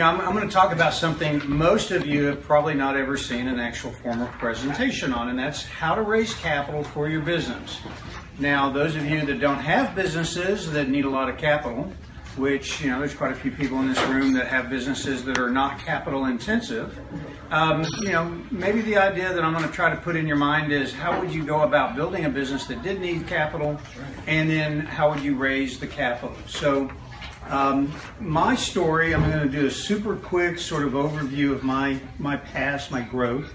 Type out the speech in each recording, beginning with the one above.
I'm going to talk about something most of you have probably not ever seen an actual formal presentation on, and that's how to raise capital for your business. Now, those of you that don't have businesses that need a lot of capital, which, there's quite a few people in this room that have businesses that are not capital intensive, maybe the idea that I'm going to try to put in your mind is how would you go about building a business that did need capital, and then how would you raise the capital? So my story, I'm going to do a super quick sort of overview of my past, my growth.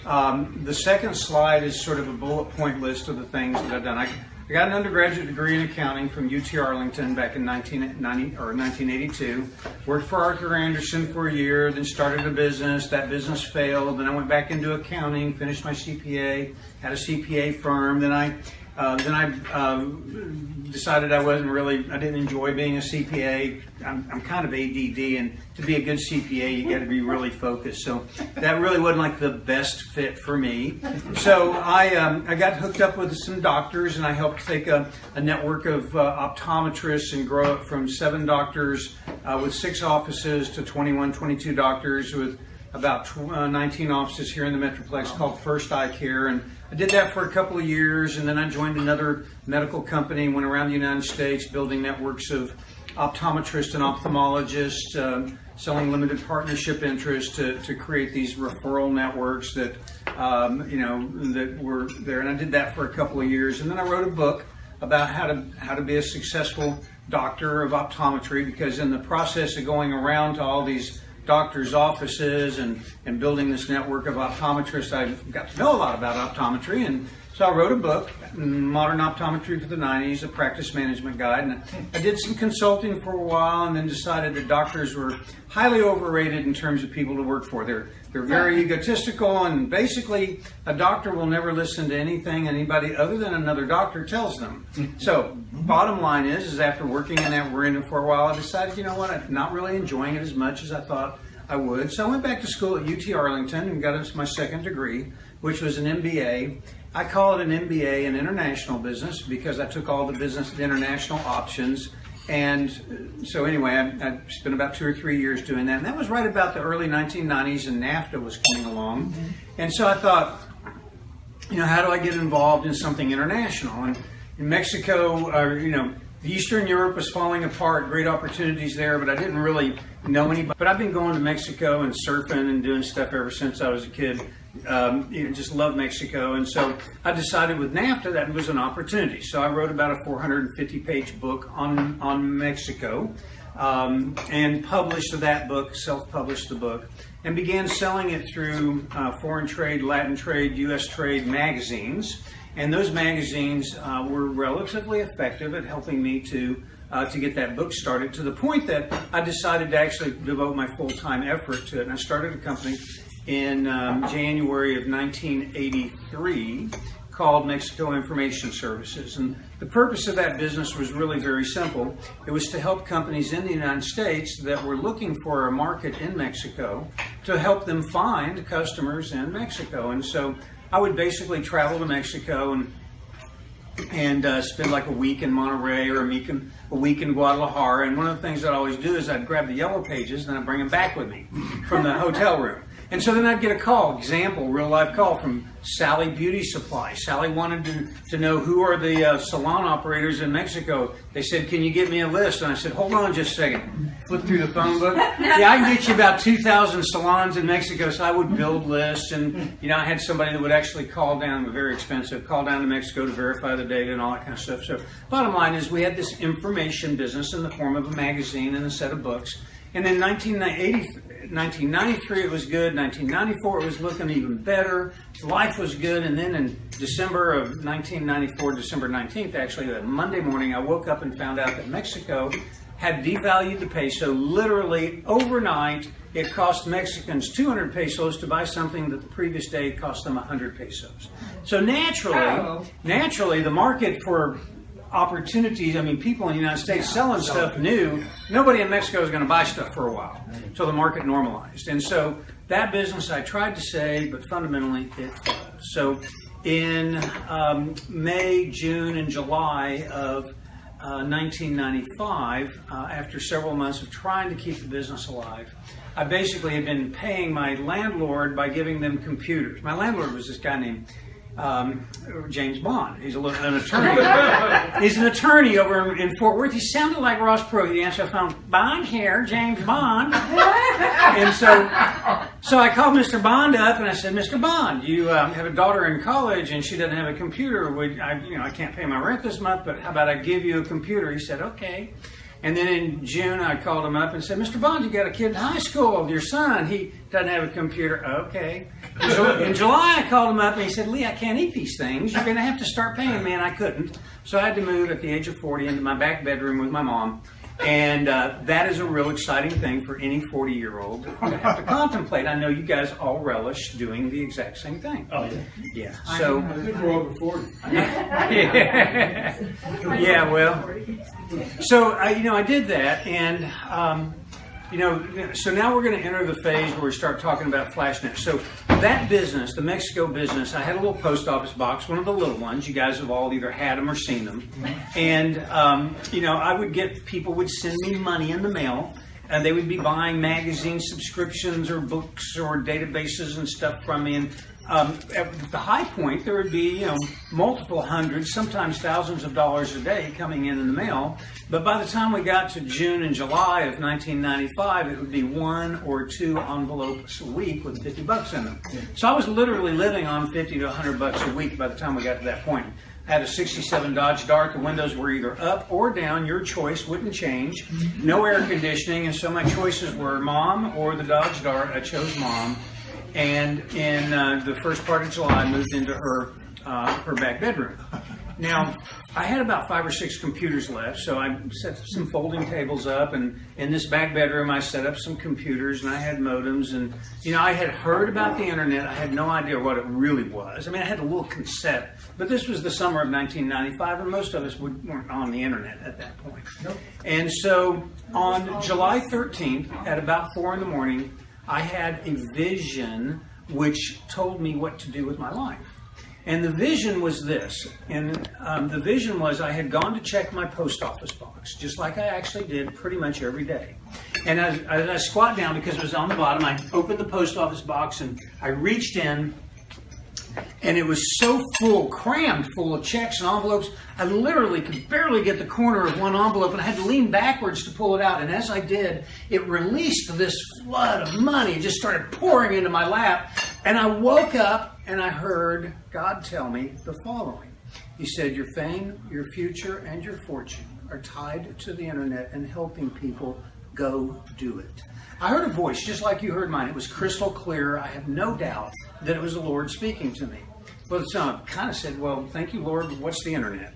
The second slide is sort of a bullet point list of the things that I've done. I got an undergraduate degree in accounting from UT Arlington back in 1982. Worked for Arthur Andersen for a year, then started a business. That business failed. Then I went back into accounting, finished my CPA, had a CPA firm. Then I decided I didn't enjoy being a CPA. I'm kind of ADD, and to be a good CPA, you got to be really focused. So that really wasn't like the best fit for me. So I got hooked up with some doctors, and I helped take a network of optometrists and grow it from 7 doctors with 6 offices to 21, 22 doctors with about 19 offices here in the Metroplex called First Eye Care. And I did that for a couple of years, and then I joined another medical company, went around the United States building networks of optometrists and ophthalmologists, selling limited partnership interests to create these referral networks that were there. And I did that for a couple of years, and then I wrote a book about how to be a successful doctor of optometry, because in the process of going around to all these doctors' offices and building this network of optometrists, I got to know a lot about optometry, and so I wrote a book, Modern Optometry for the 90s, a practice management guide, and I did some consulting for a while, and then decided that doctors were highly overrated in terms of people to work for. They're very egotistical, and basically a doctor will never listen to anything anybody other than another doctor tells them. So bottom line is after working in that arena for a while, I decided, I'm not really enjoying it as much as I thought I would. So I went back to school at UT Arlington and got into my second degree, which was an MBA. I call it an MBA in international business because I took all the business international options. And so anyway, I spent about 2 or 3 years doing that. And that was right about the early 1990s, and NAFTA was coming along. And so I thought, how do I get involved in something international? And in Mexico, Eastern Europe was falling apart, great opportunities there, but I didn't really know anybody. But I've been going to Mexico and surfing and doing stuff ever since I was a kid. Just love Mexico, and so I decided with NAFTA that was an opportunity. So I wrote about a 450-page book on Mexico, and published that book, self-published the book, and began selling it through foreign trade, Latin trade, U.S. trade magazines. And those magazines were relatively effective at helping me to get that book started, to the point that I decided to actually devote my full-time effort to it. And I started a company in January of 1983 called Mexico Information Services. And the purpose of that business was really very simple. It was to help companies in the United States that were looking for a market in Mexico to help them find customers in Mexico. And so I would basically travel to Mexico and spend like a week in Monterrey or a week in Guadalajara. And one of the things that I always do is I'd grab the yellow pages and I'd bring them back with me from the hotel room. And so then I'd get a call, real life call from Sally Beauty Supply. Sally wanted to know who are the salon operators in Mexico. They said, can you get me a list? And I said, hold on just a second. Flip through the phone book. Yeah, I can get you about 2,000 salons in Mexico. So I would build lists, and I had somebody that would actually call down, very expensive, call down to Mexico to verify the data and all that kind of stuff. So bottom line is we had this information business in the form of a magazine and a set of books. And then 1993 it was good. 1994 it was looking even better. Life was good. And then in December of 1994, December 19th, actually, that Monday morning, I woke up and found out that Mexico had devalued the peso. Literally overnight, it cost Mexicans 200 pesos to buy something that the previous day cost them 100 pesos. So naturally, the market for opportunities, people in the United States selling stuff new, nobody in Mexico is going to buy stuff for a while. So the market normalized. And so that business I tried to save, but fundamentally it failed. So in May, June, and July of 1995, after several months of trying to keep the business alive, I basically had been paying my landlord by giving them computers. My landlord was this guy named James Bond. He's an attorney. He's an attorney over in Fort Worth. He sounded like Ross Perot. The answer I found, Bond here, James Bond. And so I called Mr. Bond up and I said, Mr. Bond, you have a daughter in college and she doesn't have a computer. I can't pay my rent this month, but how about I give you a computer? He said, okay. And then in June, I called him up and said, Mr. Bond, you got a kid in high school, your son. He doesn't have a computer. Okay. In July, I called him up and he said, Lee, I can't eat these things. You're going to have to start paying me. And I couldn't. So I had to move at the age of 40 into my back bedroom with my mom. And that is a real exciting thing for any 40-year-old to have to contemplate. I know you guys all relish doing the exact same thing. Oh, yeah. Yeah. So, I think we're over 40. Yeah, well. So, I did that. And, so now we're going to enter the phase where we start talking about FlashNet. So that business, the Mexico business, I had a little post office box, one of the little ones. You guys have all either had them or seen them. And, I would get, people would send me money in the mail. And they would be buying magazine subscriptions or books or databases and stuff from me. And at the high point, there would be, multiple hundreds, sometimes thousands of dollars a day coming in the mail. But by the time we got to June and July of 1995, it would be 1 or 2 envelopes a week with $50 in them. So I was literally living on $50 to $100 a week by the time we got to that point. I had a 67 Dodge Dart. The windows were either up or down. Your choice wouldn't change. No air conditioning. And so my choices were Mom or the Dodge Dart. I chose Mom. And in the first part of July, I moved into her back bedroom. Now, I had about 5 or 6 computers left, so I set some folding tables up, and in this back bedroom, I set up some computers, and I had modems, and, I had heard about the internet. I had no idea what it really was. I mean, I had a little concept, but this was the summer of 1995, and most of us weren't on the internet at that point. Nope. And so, on July 13th, at about 4 in the morning, I had a vision which told me what to do with my life. And the vision was this, and the vision was I had gone to check my post office box, just like I actually did pretty much every day. And as I squat down, because it was on the bottom, I opened the post office box and I reached in, and it was so full, crammed full of checks and envelopes, I literally could barely get the corner of one envelope, and I had to lean backwards to pull it out. And as I did, it released this flood of money. It just started pouring into my lap. And I woke up and I heard God tell me the following. He said, your fame, your future, and your fortune are tied to the internet and helping people. Go do it. I heard a voice just like you heard mine. It was crystal clear. I have no doubt that it was the Lord speaking to me. Well, I kind of said, well, thank you, Lord, but what's the internet?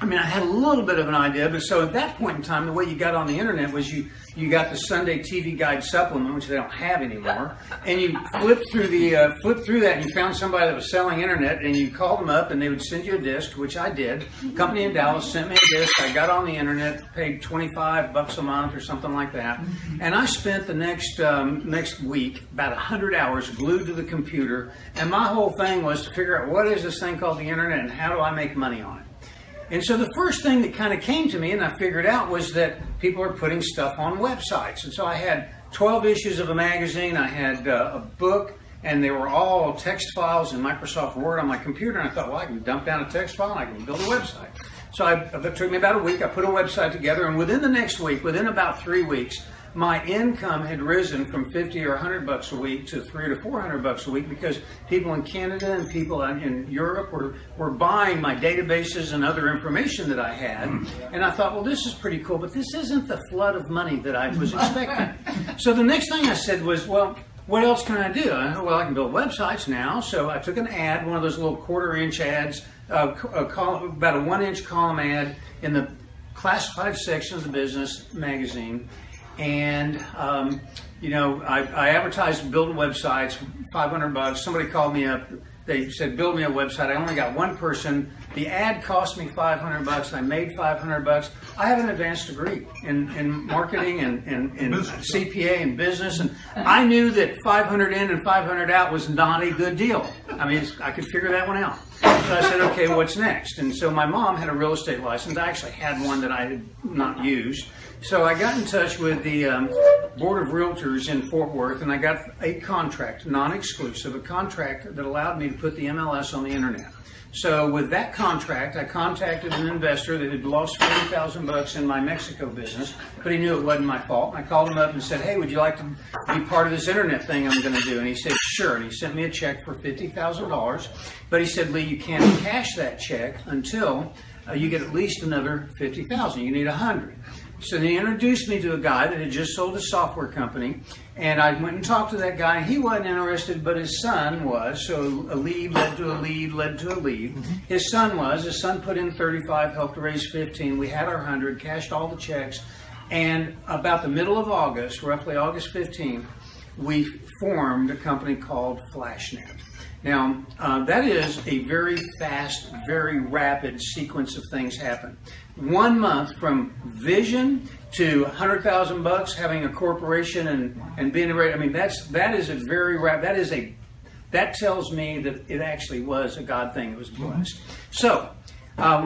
I mean, I had a little bit of an idea, but so at that point in time, the way you got on the internet was you got the Sunday TV Guide supplement, which they don't have anymore, and you flipped through that, and you found somebody that was selling internet, and you called them up, and they would send you a disc, which I did. A company in Dallas sent me a disc. I got on the internet, paid $25 a month or something like that, and I spent the next week about 100 hours glued to the computer, and my whole thing was to figure out what is this thing called the internet, and how do I make money on it. And so the first thing that kind of came to me, and I figured out, was that people are putting stuff on websites. And so I had 12 issues of a magazine, I had a book, and they were all text files in Microsoft Word on my computer. And I thought, well, I can dump down a text file and I can build a website. So it took me about a week. I put a website together, and within the next week, within about 3 weeks, my income had risen from $50 or $100 a week to $300 to $400 a week, because people in Canada and people in Europe were buying my databases and other information that I had. And I thought, well, this is pretty cool, but this isn't the flood of money that I was expecting. So the next thing I said was, well, what else can I do? I thought, well, I can build websites now. So I took an ad, one of those little 1/4-inch ads, about a 1-inch column ad in the classified section of the business magazine. And, I advertised build websites, $500. Somebody called me up They said, build me a website. I only got one person. The ad cost me $500 and I made $500. I have an advanced degree in marketing and CPA and business. And I knew that 500 in and 500 out was not a good deal. I mean, I could figure that one out. So I said, okay, what's next? And so my mom had a real estate license. I actually had one that I had not used. So I got in touch with the Board of Realtors in Fort Worth, and I got a contract, non-exclusive, a contract that allowed me to put the MLS on the internet. So with that contract, I contacted an investor that had lost $40,000 in my Mexico business, but he knew it wasn't my fault. I called him up and said, hey, would you like to be part of this internet thing I'm going to do? And he said, sure. And he sent me a check for $50,000. But he said, Lee, you can't cash that check until you get at least another $50,000. You need $100,000. So they introduced me to a guy that had just sold a software company, and I went and talked to that guy, and he wasn't interested, but his son was. So a lead led to a lead led to a lead. His son was. His son put in 35, helped raise 15. We had our 100, cashed all the checks, and about the middle of August, roughly August 15th, we formed a company called FlashNet. Now, that is a very fast, very rapid sequence of things happen. 1 month from vision to $100,000, having a corporation and being ready. I mean, that is a very rapid. That tells me that it actually was a God thing. It was blessed. So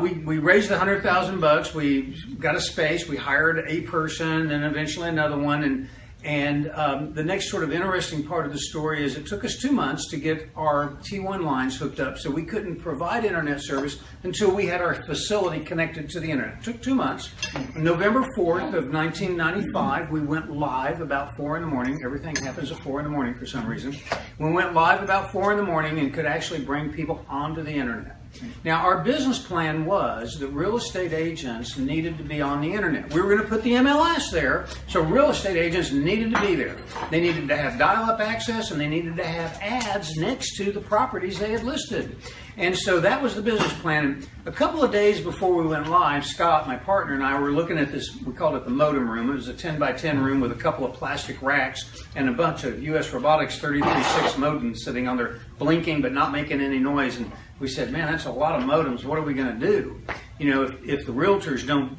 we raised the $100,000. We got a space. We hired a person, and eventually another one, and the next sort of interesting part of the story is it took us 2 months to get our T1 lines hooked up, so we couldn't provide internet service until we had our facility connected to the internet. It took 2 months. November 4th of 1995, we went live about 4 in the morning. Everything happens at 4 in the morning for some reason. We went live about 4 in the morning and could actually bring people onto the internet. Now, our business plan was that real estate agents needed to be on the internet. We were going to put the MLS there, so real estate agents needed to be there. They needed to have dial-up access, and they needed to have ads next to the properties they had listed. And so that was the business plan. And a couple of days before we went live, Scott, my partner, and I were looking at this, we called it the modem room. It was a 10 by 10 room with a couple of plastic racks and a bunch of US Robotics 33.6 modems sitting on there, blinking but not making any noise. And we said, man, that's a lot of modems. What are we going to do? You know, if the realtors don't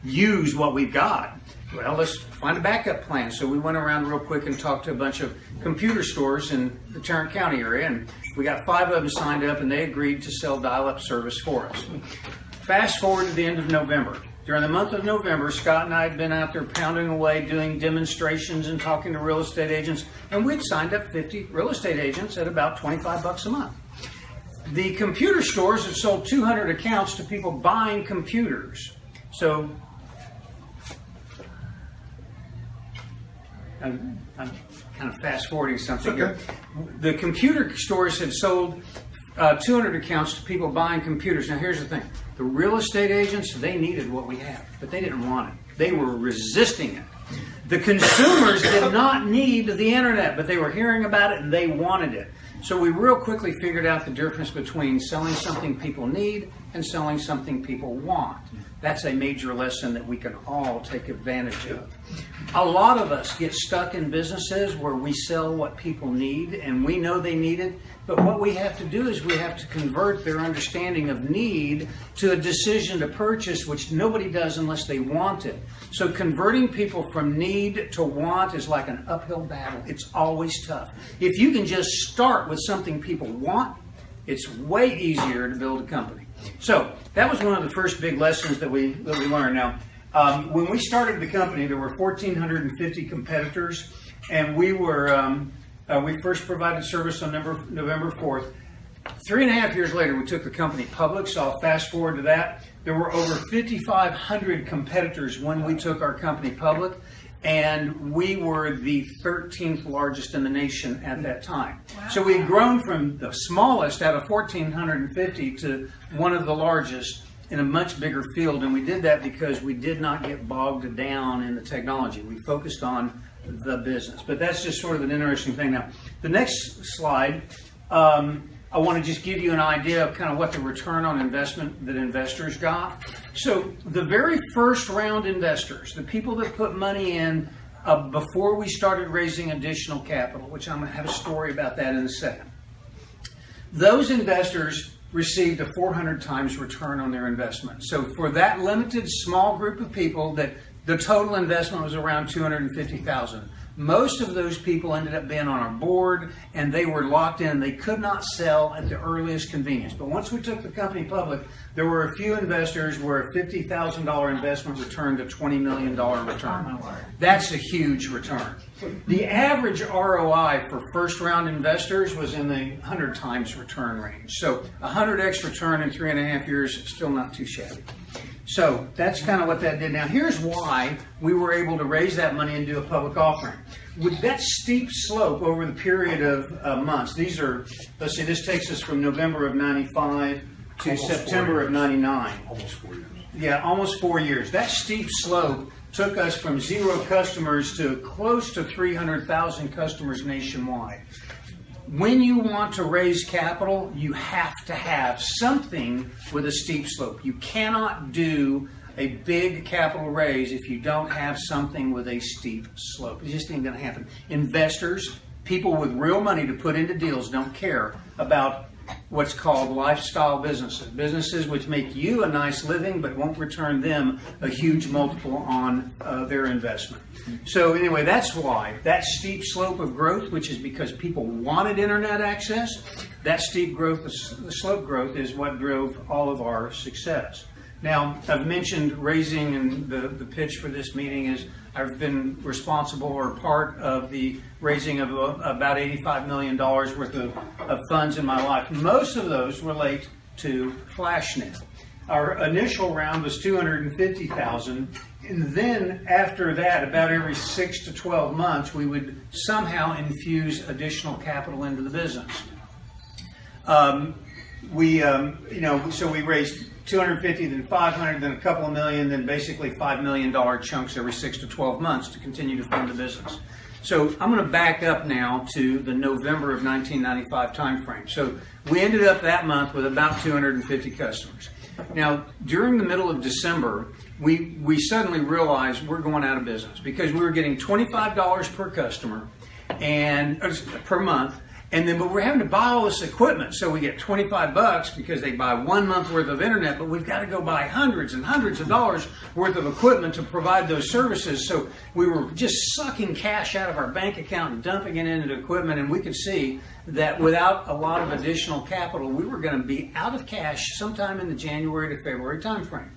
use what we've got, well, let's find a backup plan. So we went around real quick and talked to a bunch of computer stores in the Tarrant County area, and we got 5 of them signed up, and they agreed to sell dial-up service for us. Fast forward to the end of November. During the month of November, Scott and I had been out there pounding away, doing demonstrations and talking to real estate agents, and we'd signed up 50 real estate agents at about $25 a month. The computer stores had sold 200 accounts to people buying computers. So I'm kind of fast forwarding something here. The computer stores had sold 200 accounts to people buying computers. Now here's the thing. The real estate agents, they needed what we have, but they didn't want it. They were resisting it. The consumers did not need the internet, but they were hearing about it and they wanted it. So we real quickly figured out the difference between selling something people need and selling something people want. That's a major lesson that we can all take advantage of. A lot of us get stuck in businesses where we sell what people need and we know they need it, but what we have to do is we have to convert their understanding of need to a decision to purchase, which nobody does unless they want it. So converting people from need to want is like an uphill battle. It's always tough. If you can just start with something people want, it's way easier to build a company. So that was one of the first big lessons that we learned. Now, when we started the company, there were 1,450 competitors, and we first provided service on November 4th. 3.5 years later, we took the company public, so I'll fast forward to that. There were over 5,500 competitors when we took our company public, and we were the 13th largest in the nation at that time. Wow. So we had grown from the smallest out of 1,450 to one of the largest in a much bigger field, and we did that because we did not get bogged down in the technology. We focused on the business. But that's just sort of an interesting thing. Now, the next slide, I want to just give you an idea of kind of what the return on investment that investors got. So the very first round investors, the people that put money in before we started raising additional capital, which I'm going to have a story about that in a second. Those investors received a 400 times return on their investment. So for that limited small group of people, that the total investment was around $250,000. Most of those people ended up being on our board, and they were locked in. They could not sell at the earliest convenience. But once we took the company public, there were a few investors where a $50,000 investment returned a $20 million return. That's a huge return. The average ROI for first-round investors was in the 100 times return range. So 100x return in 3.5 years is still not too shabby. So that's kind of what that did. Now here's why we were able to raise that money and do a public offering. With that steep slope over the period of months, these are, let's see, this takes us from November of 95 to September of 99. Almost 4 years. Yeah, almost 4 years. That steep slope took us from 0 customers to close to 300,000 customers nationwide. When you want to raise capital, you have to have something with a steep slope. You cannot do a big capital raise if you don't have something with a steep slope. It just ain't going to happen. Investors, people with real money to put into deals, don't care about what's called lifestyle businesses. Businesses which make you a nice living but won't return them a huge multiple on their investment. So anyway, that's why that steep slope of growth, which is because people wanted internet access, that steep growth, the slope growth, is what drove all of our success. Now, I've mentioned raising, and the pitch for this meeting is I've been responsible or part of the raising of about $85 million worth of funds in my life. Most of those relate to FlashNet. Our initial round was $250,000, and then after that, about every 6 to 12 months, we would somehow infuse additional capital into the business. So we raised 250, then 500, then a couple of million, then basically $5 million chunks every 6 to 12 months to continue to fund the business. So I'm going to back up now to the November of 1995 timeframe. So we ended up that month with about 250 customers. Now, during the middle of December, we suddenly realized we're going out of business because we were getting $25 per customer and per month. And then, but we're having to buy all this equipment. So we get $25 because they buy 1 month worth of internet, but we've got to go buy hundreds and hundreds of dollars worth of equipment to provide those services. So we were just sucking cash out of our bank account and dumping it into equipment. And we could see that without a lot of additional capital, we were going to be out of cash sometime in the January to February timeframe.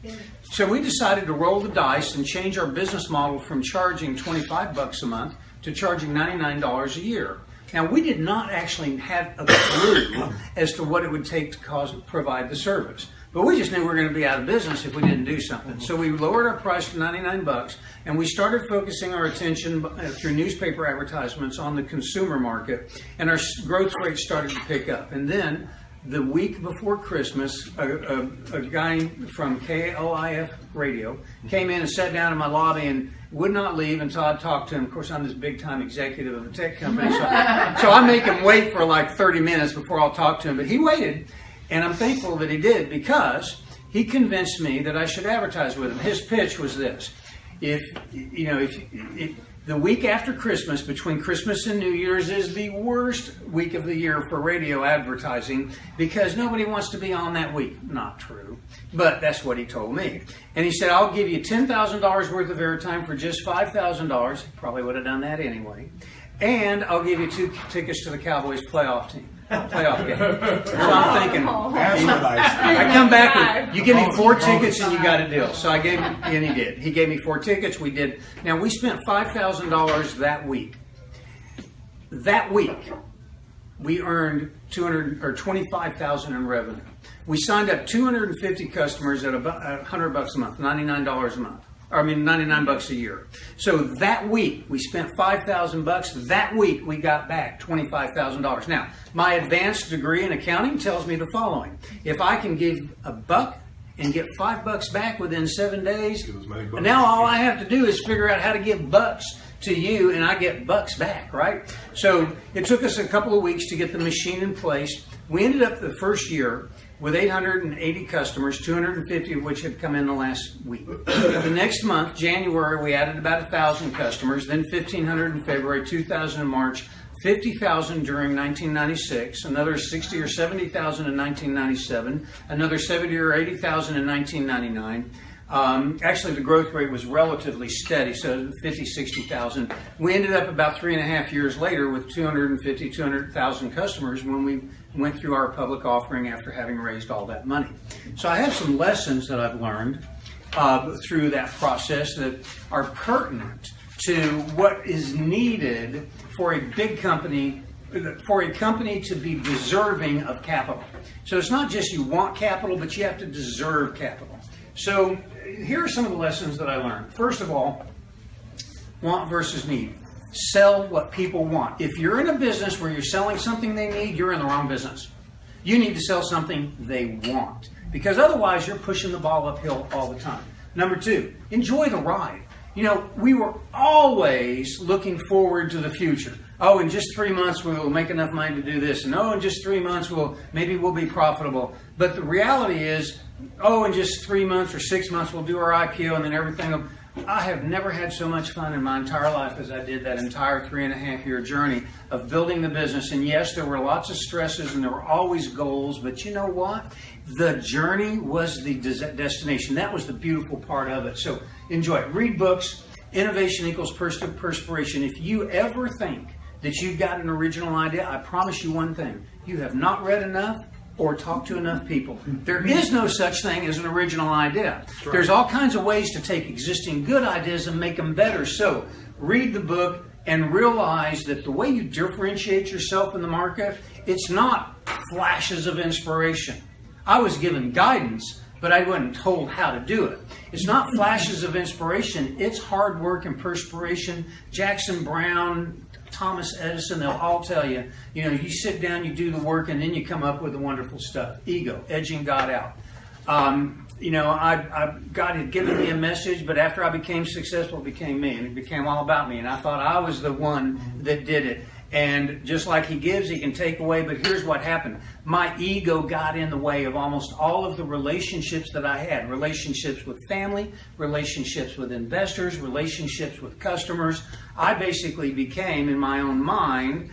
So we decided to roll the dice and change our business model from charging $25 a month to charging $99 a year. Now, we did not actually have a clue as to what it would take to provide the service. But we just knew we were going to be out of business if we didn't do something. So we lowered our price to $99, and we started focusing our attention through newspaper advertisements on the consumer market, and our growth rate started to pick up. And then, the week before Christmas, a guy from KLIF Radio came in and sat down in my lobby and would not leave until I talked to him. Of course, I'm this big-time executive of a tech company, so I make him wait for like 30 minutes before I'll talk to him. But he waited, and I'm thankful that he did because he convinced me that I should advertise with him. His pitch was this: if the week after Christmas, between Christmas and New Year's, is the worst week of the year for radio advertising because nobody wants to be on that week. Not true, but that's what he told me. And he said, I'll give you $10,000 worth of airtime for just $5,000. Probably would have done that anyway. And I'll give you 2 tickets to the Cowboys playoff game. So I'm thinking, I come back with, you give me 4 tickets and you got a deal. So I gave him, and he did. He gave me 4 tickets. We did. Now, we spent $5,000 that week. That week, we earned $25,000 in revenue. We signed up 250 customers at about $100 a month, $99 a month. $99 a year. So that week, we spent $5,000. That week, we got back $25,000. Now, my advanced degree in accounting tells me the following. If I can give $1 and get $5 back within 7 days, now all I have to do is figure out how to give bucks to you, and I get bucks back, right? So it took us a couple of weeks to get the machine in place. We ended up the first year with 880 customers, 250 of which had come in the last week. The next month, January, we added about 1,000 customers, then 1,500 in February, 2,000 in March, 50,000 during 1996, another 60 or 70,000 in 1997, another 70 or 80,000 in 1999. Actually, the growth rate was relatively steady, so 50, 60,000. We ended up about 3.5 years later with 250, 200,000 customers when we went through our public offering after having raised all that money. So I have some lessons that I've learned through that process that are pertinent to what is needed for a big company, for a company to be deserving of capital. So it's not just you want capital, but you have to deserve capital. So here are some of the lessons that I learned. First of all, want versus need. Sell what people want. If you're in a business where you're selling something they need, you're in the wrong business. You need to sell something they want, because otherwise you're pushing the ball uphill all the time. Number two, enjoy the ride. You know, we were always looking forward to the future. Oh, in just 3 months we'll make enough money to do this. And oh, in just 3 months maybe we'll be profitable. But the reality is, oh, in just 3 months or 6 months we'll do our IPO and then everything will... I have never had so much fun in my entire life as I did that entire 3.5-year journey of building the business. And yes, there were lots of stresses and there were always goals, but you know what? The journey was the destination. That was the beautiful part of it. So enjoy it. Read books. Innovation equals perspiration. If you ever think that you've got an original idea, I promise you one thing. You have not read enough or talk to enough people. There is no such thing as an original idea. Right. There's all kinds of ways to take existing good ideas and make them better. So read the book and realize that the way you differentiate yourself in the market, it's not flashes of inspiration. I was given guidance, but I wasn't told how to do it. It's not flashes of inspiration. It's hard work and perspiration. Jackson Brown, Thomas Edison, they'll all tell you, you sit down, you do the work, and then you come up with the wonderful stuff. Ego, edging God out. God had given me a message, but after I became successful, it became me, and it became all about me, and I thought I was the one that did it. And just like He gives, He can take away, but here's what happened. My ego got in the way of almost all of the relationships that I had. Relationships with family, relationships with investors, relationships with customers. I basically became, in my own mind,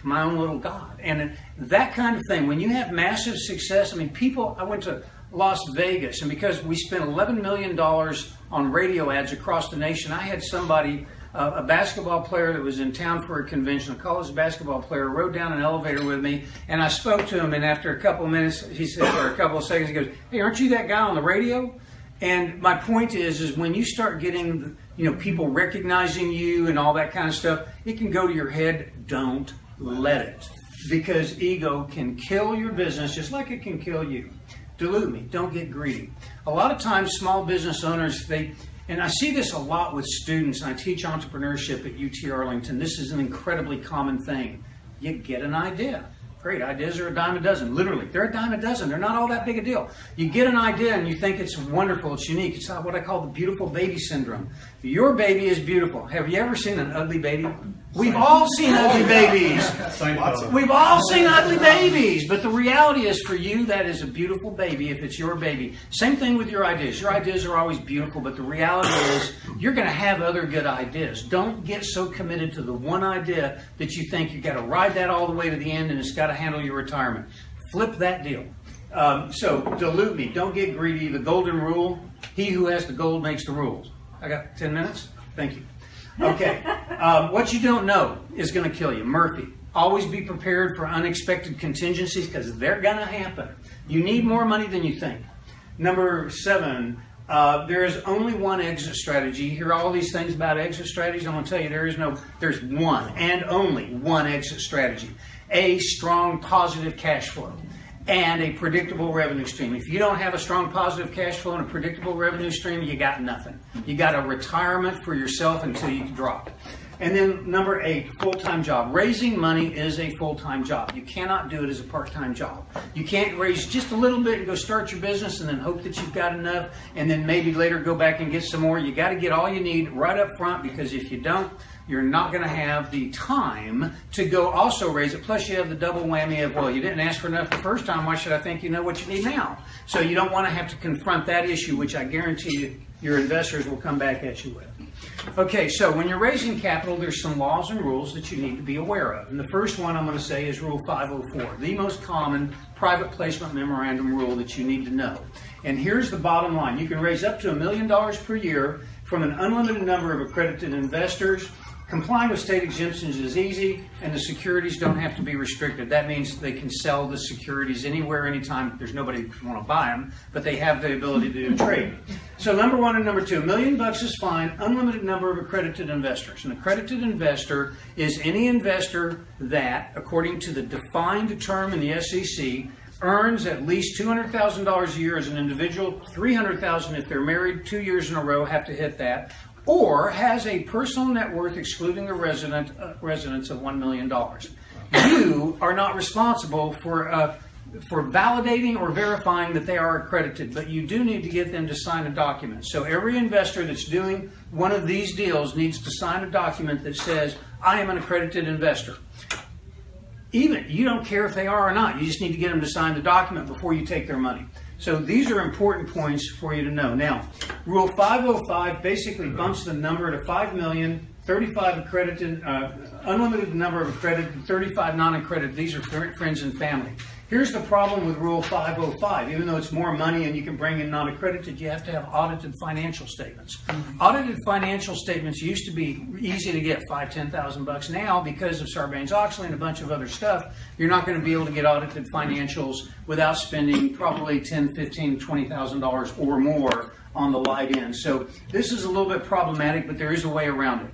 my own little God. And that kind of thing, when you have massive success, I went to Las Vegas, and because we spent $11 million on radio ads across the nation, I had somebody... a basketball player that was in town for a convention, a college basketball player, rode down an elevator with me, and I spoke to him, and after a couple of minutes, he said, or a couple of seconds, he goes, "Hey, aren't you that guy on the radio?" And my point is when you start getting, people recognizing you and all that kind of stuff, it can go to your head. Don't let it. Because ego can kill your business just like it can kill you. Dilute me. Don't get greedy. A lot of times, small business owners, and I see this a lot with students, and I teach entrepreneurship at UT Arlington. This is an incredibly common thing. You get an idea. Great, ideas are a dime a dozen. Literally, they're a dime a dozen. They're not all that big a deal. You get an idea and you think it's wonderful, it's unique. It's what I call the beautiful baby syndrome. Your baby is beautiful. Have you ever seen an ugly baby? We've all seen ugly babies. We've all seen ugly babies. But the reality is, for you, that is a beautiful baby if it's your baby. Same thing with your ideas. Your ideas are always beautiful, but the reality is you're going to have other good ideas. Don't get so committed to the one idea that you think you've got to ride that all the way to the end and it's got to handle your retirement. Flip that deal. So dilute me. Don't get greedy. The golden rule, he who has the gold makes the rules. I got 10 minutes? Thank you. Okay. What you don't know is going to kill you. Murphy. Always be prepared for unexpected contingencies because they're going to happen. You need more money than you think. Number 7, there is only one exit strategy. You hear all these things about exit strategies. I'm going to tell you there's one and only one exit strategy. A strong positive cash flow and a predictable revenue stream. If you don't have a strong positive cash flow and a predictable revenue stream, you got nothing. You got a retirement for yourself until you drop. And then number 8, full-time job. Raising money is a full-time job. You cannot do it as a part-time job. You can't raise just a little bit and go start your business and then hope that you've got enough and then maybe later go back and get some more. You got to get all you need right up front, because if you don't, you're not going to have the time to go also raise it. Plus you have the double whammy of, well, you didn't ask for enough the first time. Why should I think you know what you need now? So you don't want to have to confront that issue, which I guarantee you your investors will come back at you with. Okay, so when you're raising capital, there's some laws and rules that you need to be aware of. And the first one I'm going to say is Rule 504, the most common private placement memorandum rule that you need to know. And here's the bottom line. You can raise up to $1 million per year from an unlimited number of accredited investors. Complying with state exemptions is easy, and the securities don't have to be restricted. That means they can sell the securities anywhere, anytime. There's nobody who want to buy them, but they have the ability to do trade. So number one and number two, $1 million is fine, unlimited number of accredited investors. An accredited investor is any investor that, according to the defined term in the SEC, earns at least $200,000 a year as an individual, $300,000 if they're married, 2 years in a row have to hit that, or has a personal net worth excluding the residence of $1 million. You are not responsible for validating or verifying that they are accredited, but you do need to get them to sign a document. So every investor that's doing one of these deals needs to sign a document that says, I am an accredited investor. Even, you don't care if they are or not. You just need to get them to sign the document before you take their money. So these are important points for you to know. Now, Rule 505 basically bumps the number to 5 million, 35 accredited, unlimited number of accredited, 35 non-accredited. These are friends and family. Here's the problem with Rule 505. Even though it's more money and you can bring in non-accredited, you have to have audited financial statements. Audited financial statements used to be easy to get, $5,000, $10,000. Now, because of Sarbanes-Oxley and a bunch of other stuff, you're not going to be able to get audited financials without spending probably $10,000, $15,000, $20,000 or more on the light end. So this is a little bit problematic, but there is a way around it.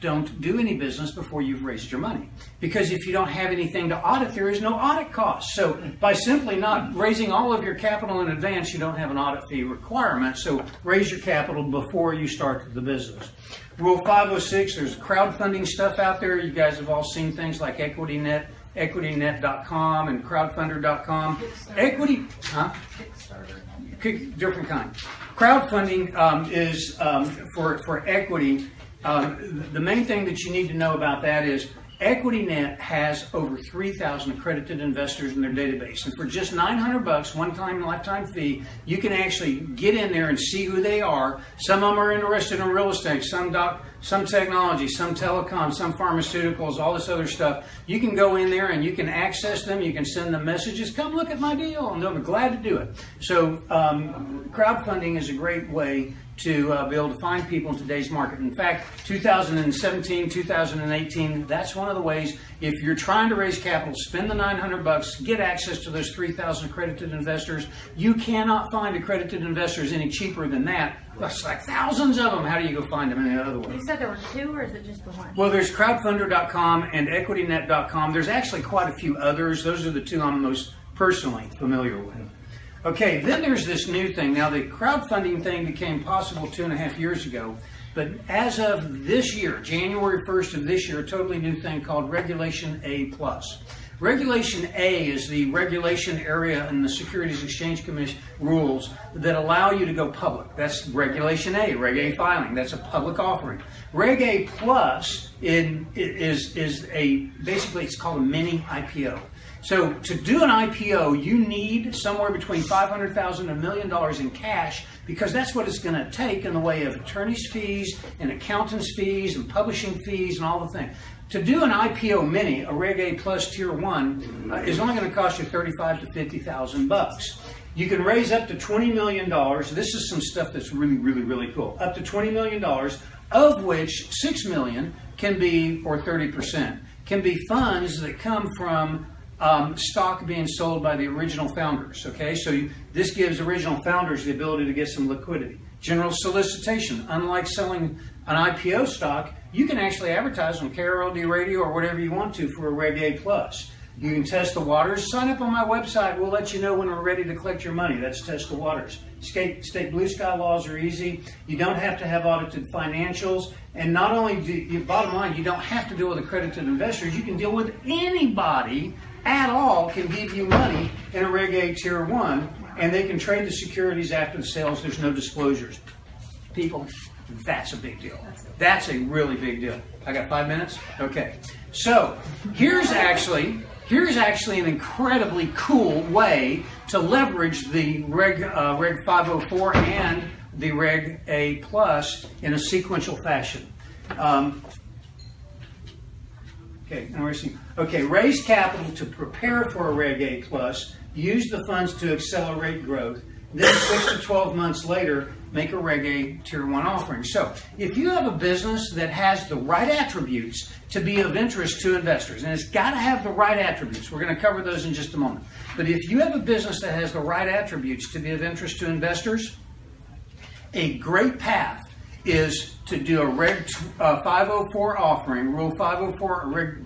Don't do any business before you've raised your money. Because if you don't have anything to audit, there is no audit cost. So by simply not raising all of your capital in advance, you don't have an audit fee requirement. So raise your capital before you start the business. Rule 506, there's crowdfunding stuff out there. You guys have all seen things like EquityNet.com and crowdfunder.com. Equity, different kind. Crowdfunding is for equity. The main thing that you need to know about that is EquityNet has over 3,000 accredited investors in their database. And for just $900, one-time lifetime fee, you can actually get in there and see who they are. Some of them are interested in real estate, some technology, some telecom, some pharmaceuticals, all this other stuff. You can go in there and you can access them. You can send them messages, come look at my deal, and they'll be glad to do it. So crowdfunding is a great way to be able to find people in today's market. In fact, 2017, 2018, that's one of the ways. If you're trying to raise capital, spend the $900, get access to those 3,000 accredited investors. You cannot find accredited investors any cheaper than that. That's like thousands of them. How do you go find them any other way? You said there were two, or is it just the one? Well, there's crowdfunder.com and equitynet.com. There's actually quite a few others. Those are the two I'm most personally familiar with. Okay, then there's this new thing. Now, the crowdfunding thing became possible 2.5 years ago, but as of this year, January 1st of this year, a totally new thing called Regulation A+. Regulation A is the regulation area in the Securities Exchange Commission rules that allow you to go public. That's Regulation A, Reg A filing. That's a public offering. Reg A Plus is basically it's called a mini IPO. So to do an IPO, you need somewhere between $500,000 and $1 million in cash, because that's what it's going to take in the way of attorney's fees and accountant's fees and publishing fees and all the things. To do an IPO mini, a Reg A Plus Tier 1, is only going to cost you $35,000 to $50,000. You can raise up to $20 million. This is some stuff that's really, really, really cool. Up to $20 million, of which $6 million can be, or 30%, can be funds that come from stock being sold by the original founders. Okay, so this gives original founders the ability to get some liquidity. General solicitation. Unlike selling an IPO stock, you can actually advertise on KRLD radio or whatever you want to for a Reg A+. You can test the waters. Sign up on my website. We'll let you know when we're ready to collect your money. That's Test the Waters. State blue sky laws are easy. You don't have to have audited financials. And not only bottom line, you don't have to deal with accredited investors. You can deal with anybody at all can give you money in a Reg A Tier 1, and they can trade the securities after the sales. There's no disclosures. People, that's a big deal. That's a really big deal. I got 5 minutes? Okay. So here's actually an incredibly cool way to leverage the Reg 504 and the Reg A Plus in a sequential fashion. Raise capital to prepare for a Reg A Plus, use the funds to accelerate growth, then 6 to 12 months later, make a Reg A Tier 1 offering. So, if you have a business that has the right attributes to be of interest to investors, and it's got to have the right attributes, we're going to cover those in just a moment, but if you have a business that has the right attributes to be of interest to investors, a great path is to do a Reg 504 offering, Rule 504,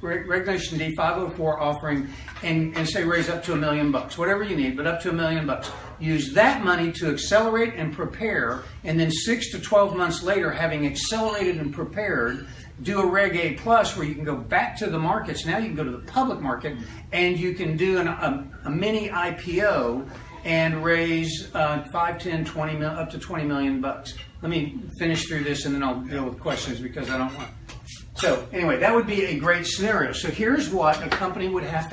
Regulation D 504 offering, and say raise up to $1 million, whatever you need, but up to $1 million. Use that money to accelerate and prepare, and then 6 to 12 months later, having accelerated and prepared, do a Reg A Plus where you can go back to the markets. Now you can go to the public market and you can do a mini IPO and raise 5, 10, 20 mil, up to $20 million. Let me finish through this and then I'll deal with questions because I don't want. So anyway, that would be a great scenario. So here's what a company would have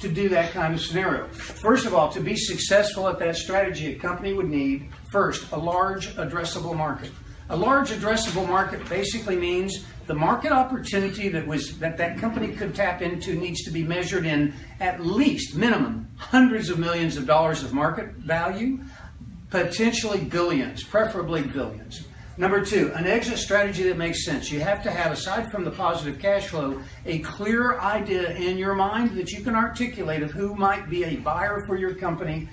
to do that kind of scenario. First of all, to be successful at that strategy, a company would need, first, a large addressable market. A large addressable market basically means the market opportunity that company could tap into needs to be measured in at least, minimum, hundreds of millions of dollars of market value, potentially billions, preferably billions. Number two, an exit strategy that makes sense. You have to have, aside from the positive cash flow, a clear idea in your mind that you can articulate of who might be a buyer for your company.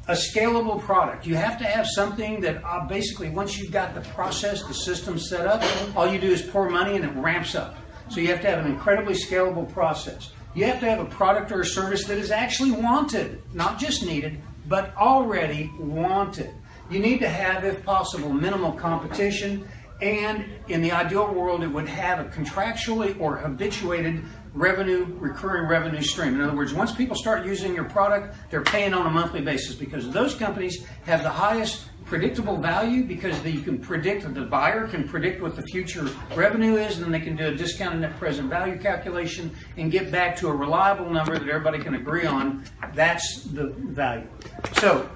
A scalable product. You have to have something that basically once you've got the process, the system set up, all you do is pour money and it ramps up. So you have to have an incredibly scalable process. You have to have a product or a service that is actually wanted, not just needed, but already wanted. You need to have, if possible, minimal competition, and in the ideal world, it would have a contractually or habituated recurring revenue stream. In other words, once people start using your product, they're paying on a monthly basis because those companies have the highest predictable value because you can predict, the buyer can predict what the future revenue is, and then they can do a discounted net present value calculation and get back to a reliable number that everybody can agree on. That's the value. So,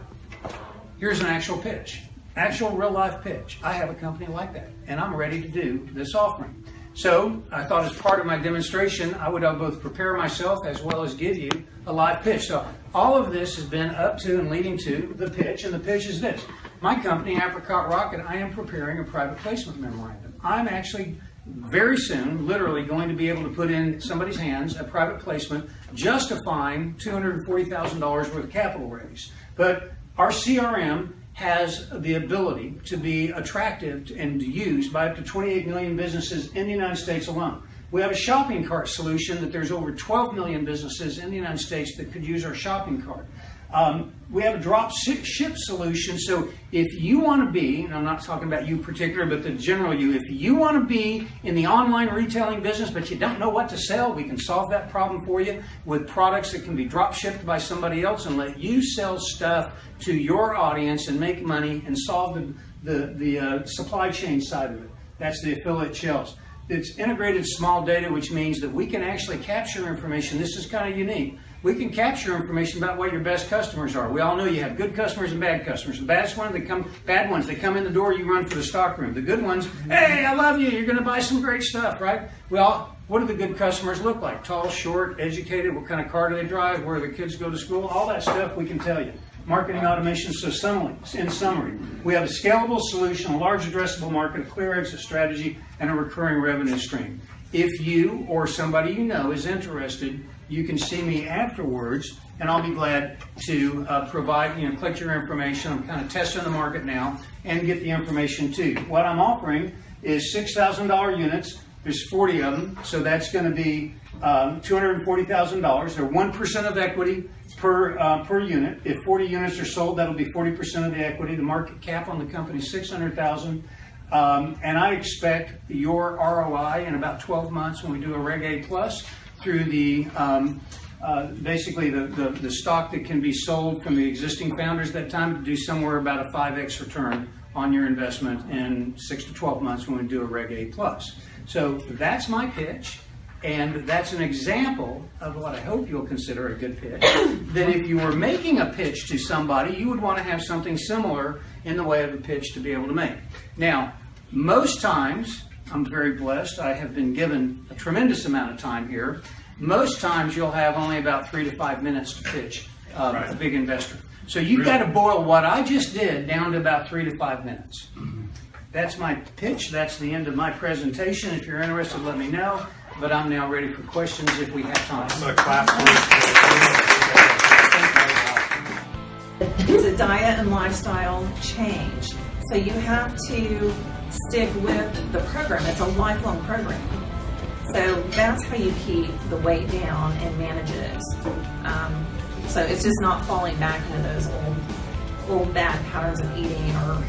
here's an actual pitch. Actual real-life pitch. I have a company like that, and I'm ready to do this offering. So I thought as part of my demonstration, I would both prepare myself as well as give you a live pitch. So all of this has been up to and leading to the pitch, and the pitch is this. My company, Apricot Rocket, I am preparing a private placement memorandum. I'm actually very soon, literally, going to be able to put in somebody's hands a private placement justifying $240,000 worth of capital raise. But our CRM has the ability to be attractive and used by up to 28 million businesses in the United States alone. We have a shopping cart solution that there's over 12 million businesses in the United States that could use our shopping cart. We have a drop ship solution, so if you want to be, and I'm not talking about you particular, but the general you, if you want to be in the online retailing business but you don't know what to sell, we can solve that problem for you with products that can be drop shipped by somebody else and let you sell stuff to your audience and make money and solve the supply chain side of it. That's the affiliate shelves. It's integrated small data, which means that we can actually capture information. This is kind of unique. We can capture information about what your best customers are. We all know you have good customers and bad customers. The bad ones, they come in the door, you run for the stock room. The good ones, hey, I love you, you're going to buy some great stuff, right? Well, what do the good customers look like? Tall, short, educated, what kind of car do they drive, where their kids go to school, all that stuff we can tell you. Marketing automation, so in summary, we have a scalable solution, a large addressable market, a clear exit strategy, and a recurring revenue stream. If you or somebody you know is interested, you can see me afterwards, and I'll be glad to provide, collect your information. I'm kind of testing the market now and get the information to you. What I'm offering is $6,000 units. There's 40 of them, so that's going to be $240,000. They're 1% of equity per unit. If 40 units are sold, that'll be 40% of the equity. The market cap on the company is $600,000. And I expect your ROI in about 12 months when we do a Reg A Plus through the basically the stock that can be sold from the existing founders at that time to do somewhere about a 5x return on your investment in 6 to 12 months when we do a Reg A Plus. So that's my pitch. And that's an example of what I hope you'll consider a good pitch. That if you were making a pitch to somebody, you would want to have something similar in the way of a pitch to be able to make. Now, most times, I'm very blessed, I have been given a tremendous amount of time here. Most times you'll have only about 3 to 5 minutes to pitch a big investor. So you've got to boil what I just did down to about 3 to 5 minutes. That's my pitch. That's the end of my presentation. If you're interested, let me know. But I'm now ready for questions if we have time. I'm going to clap for It's a diet and lifestyle change. So you have to stick with the program. It's a lifelong program. So that's how you keep the weight down and manage it. So it's just not falling back into those old bad patterns of eating or